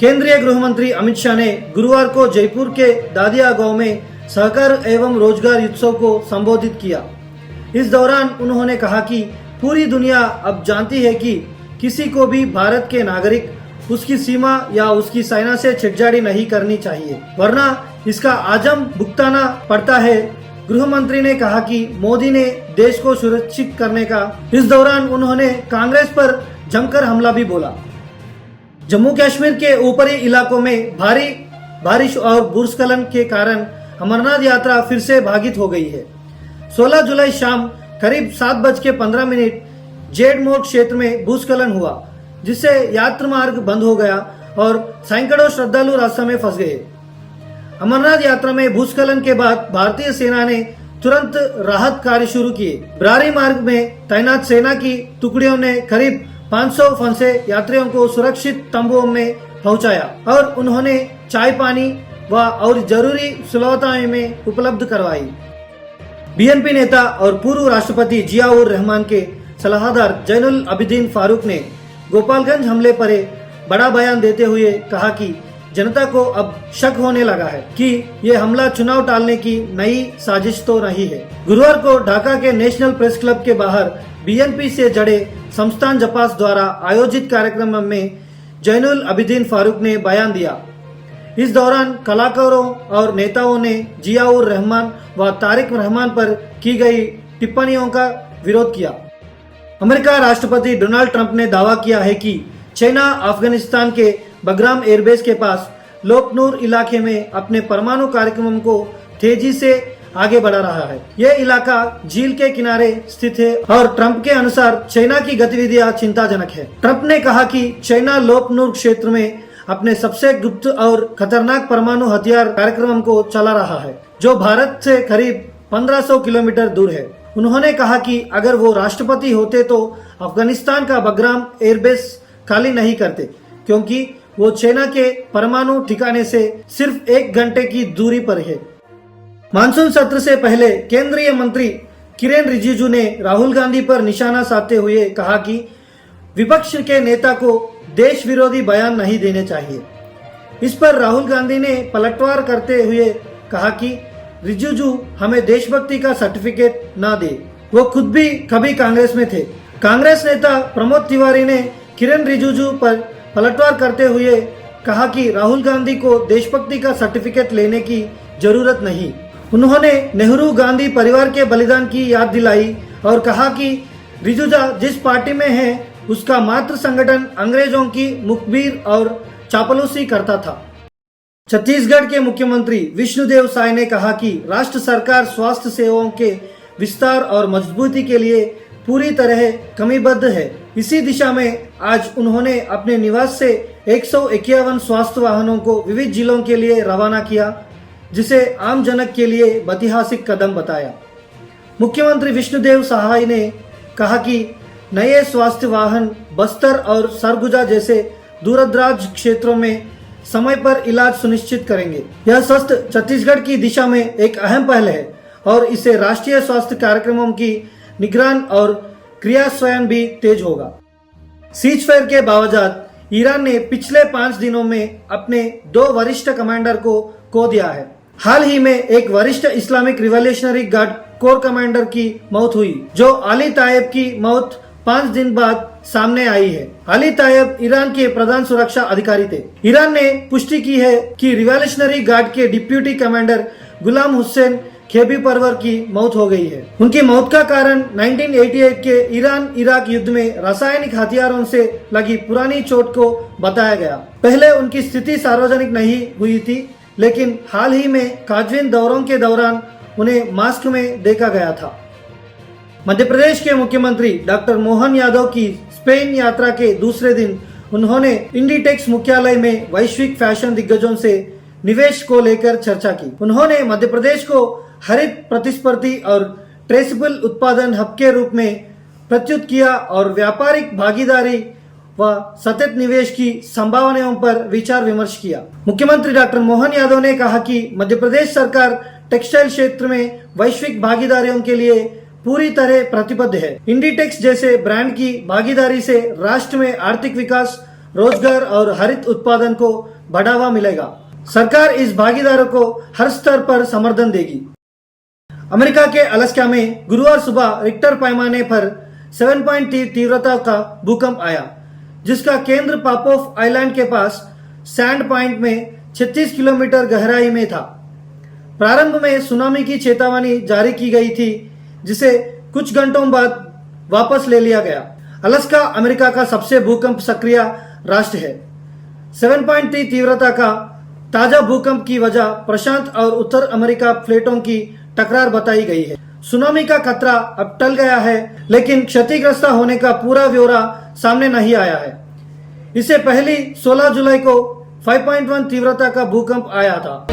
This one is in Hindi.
केंद्रीय गृह मंत्री अमित शाह ने गुरुवार को जयपुर के दादिया गांव में सहकार एवं रोजगार उत्सव को संबोधित किया। इस दौरान उन्होंने कहा कि पूरी दुनिया अब जानती है कि किसी को भी भारत के नागरिक उसकी सीमा या उसकी सेना से छेड़छाड़ी नहीं करनी चाहिए, वरना इसका आजम भुगताना पड़ता है। गृह मंत्री ने कहा कि मोदी ने देश को सुरक्षित करने का। इस दौरान उन्होंने कांग्रेस पर जमकर हमला भी बोला। जम्मू कश्मीर के ऊपरी इलाकों में भारी बारिश और भूस्खलन के कारण अमरनाथ यात्रा फिर से बाधित हो गई है। 16 जुलाई शाम करीब 7:15 जेड मोड़ क्षेत्र में भूस्खलन हुआ, जिससे यात्रा मार्ग बंद हो गया और सैकड़ों श्रद्धालु रास्ते में फंस गए। अमरनाथ यात्रा में भूस्खलन के बाद भारतीय सेना ने तुरंत राहत कार्य शुरू किए। बरारी मार्ग में तैनात सेना की टुकड़ियों ने करीब 500 फंसे यात्रियों को सुरक्षित तंबुओं में पहुंचाया और उन्होंने चाय पानी व और जरूरी सुविधाएं में उपलब्ध करवाई। बीएनपी नेता और पूर्व राष्ट्रपति जियाउर रहमान के सलाहदार जैनुल अबिदीन फारूक ने गोपालगंज हमले पर बड़ा बयान देते हुए कहा कि जनता को अब शक होने लगा है कि ये हमला चुनाव टालने की नई साजिश तो नहीं है। गुरुवार को ढाका के नेशनल प्रेस क्लब के बाहर बीएनपी से जुड़े संस्थान जपास द्वारा आयोजित कार्यक्रम में जैनुल अबिदीन फारूक ने बयान दिया। इस दौरान कलाकारों और नेताओं ने जियाउर रहमान व तारिक रहमान पर की गई टिप्पणियों का विरोध किया। अमेरिका राष्ट्रपति डोनाल्ड ट्रंप ने दावा किया है कि चाइना अफगानिस्तान के बगराम एयरबेस के पास लोकनूर इलाके में अपने परमाणु कार्यक्रम को तेजी से आगे बढ़ा रहा है। यह इलाका झील के किनारे स्थित है और ट्रंप के अनुसार चाइना की गतिविधियां चिंताजनक है। ट्रंप ने कहा कि चाइना लोकनूर क्षेत्र में अपने सबसे गुप्त और खतरनाक परमाणु हथियार कार्यक्रम को चला रहा है, जो भारत से करीब 1500 किलोमीटर दूर है। उन्होंने कहा कि अगर वो राष्ट्रपति होते तो अफगानिस्तान का बगराम एयरबेस खाली नहीं करते, क्योंकि वो चाइना के परमाणु ठिकाने से सिर्फ 1 घंटे की दूरी पर है। मानसून सत्र से पहले केंद्रीय मंत्री किरेन रिजिजू ने राहुल गांधी पर निशाना साधते हुए कहा कि विपक्ष के नेता को देश विरोधी बयान नहीं देने चाहिए। इस पर राहुल गांधी ने पलटवार करते हुए कहा कि रिजिजू हमें देशभक्ति का सर्टिफिकेट ना दे, वो खुद भी कभी कांग्रेस में थे। कांग्रेस नेता प्रमोद तिवारी ने किरेन रिजिजू पर पलटवार करते हुए कहा कि राहुल गांधी को देशभक्ति का सर्टिफिकेट लेने की जरूरत नहीं। उन्होंने नेहरू गांधी परिवार के बलिदान की याद दिलाई और कहा कि रिजिजू जिस पार्टी में है उसका मात्र संगठन अंग्रेजों की मुखबिर और चापलूसी करता था। छत्तीसगढ़ के मुख्यमंत्री विष्णुदेव साय ने कहा कि राष्ट्र सरकार स्वास्थ्य सेवाओं के विस्तार और मजबूती के लिए पूरी तरह कमिबद्ध है। इसी दिशा में आज उन्होंने अपने निवास से 151 स्वास्थ्य वाहनों को विविध जिलों के लिए रवाना किया, जिसे आम जनक के लिए ऐतिहासिक कदम बताया। मुख्यमंत्री विष्णुदेव साय ने कहा कि नए स्वास्थ्य वाहन बस्तर और सरगुजा जैसे दूरदराज क्षेत्रों में समय पर इलाज सुनिश्चित करेंगे। यह स्वस्थ छत्तीसगढ़ की दिशा में एक अहम पहल है और इससे राष्ट्रीय स्वास्थ्य कार्यक्रमों की निगरान और क्रियान्वयन भी तेज होगा। सीज फायर के बावजूद ईरान ने पिछले 5 दिनों में अपने 2 वरिष्ठ कमांडर को खो दिया है। हाल ही में एक वरिष्ठ Islamic revolutionary guard core commander की मौत हुई, जो अली तायब की मौत 5 दिन बाद सामने आई है। अली तायब ईरान के प्रधान सुरक्षा अधिकारी थे। ईरान ने पुष्टि की है कि रिवॉल्यूशनरी गार्ड के डिप्यूटी कमांडर गुलाम हुसैन खेबी परवर की मौत हो गई है। उनकी मौत का कारण 1988 के ईरान इराक युद्ध में रासायनिक हथियारों से लगी पुरानी चोट को बताया गया। पहले उनकी स्थिति सार्वजनिक नहीं हुई थी, लेकिन हाल ही में काजविन दौरों के दौरान उन्हें मास्क में देखा गया था। मध्य प्रदेश के मुख्यमंत्री डॉक्टर मोहन यादव की स्पेन यात्रा के दूसरे दिन उन्होंने इंडीटेक्स मुख्यालय में वैश्विक फैशन दिग्गजों से निवेश को लेकर चर्चा की। उन्होंने मध्य प्रदेश को हरित प्रतिस्पर्धी और ट्रेसेबल उत्पादन हब के रूप में प्रस्तुत किया और व्यापारिक भागीदारी व सतत निवेश की संभावनाओं पर विचार विमर्श किया। मुख्यमंत्री डॉक्टर मोहन यादव ने कहा कि मध्य प्रदेश सरकार टेक्सटाइल क्षेत्र में वैश्विक भागीदारियों के लिए पूरी तरह प्रतिबद्ध है। इंडीटेक्स जैसे ब्रांड की भागीदारी से राष्ट्र में आर्थिक विकास, रोजगार और हरित उत्पादन को बढ़ावा मिलेगा। सरकार इस भागीदारों को हर स्तर पर समर्थन देगी। अमेरिका के अलास्का में गुरुवार सुबह रिक्टर पैमाने पर 7.3 तीव्रता का भूकंप आया, जिसका केंद्र पापोफ आइलैंड के पास सैंड पॉइंट में 36 किलोमीटर गहराई में था। प्रारंभ में सुनामी की चेतावनी जारी की गई थी, जिसे कुछ घंटों बाद वापस ले लिया गया। अलास्का अमेरिका का सबसे भूकंप सक्रिय राष्ट्र है। 7.3 तीव्रता का ताजा भूकंप की वजह प्रशांत और उत्तर अमेरिका प्लेटों की टकरार बताई गई है। सुनामी का खतरा अब टल गया है, लेकिन क्षतिग्रस्त होने का पूरा ब्यौरा सामने नहीं आया है। इससे पहले 16 जुलाई को 5.1 तीव्रता का भूकंप आया था।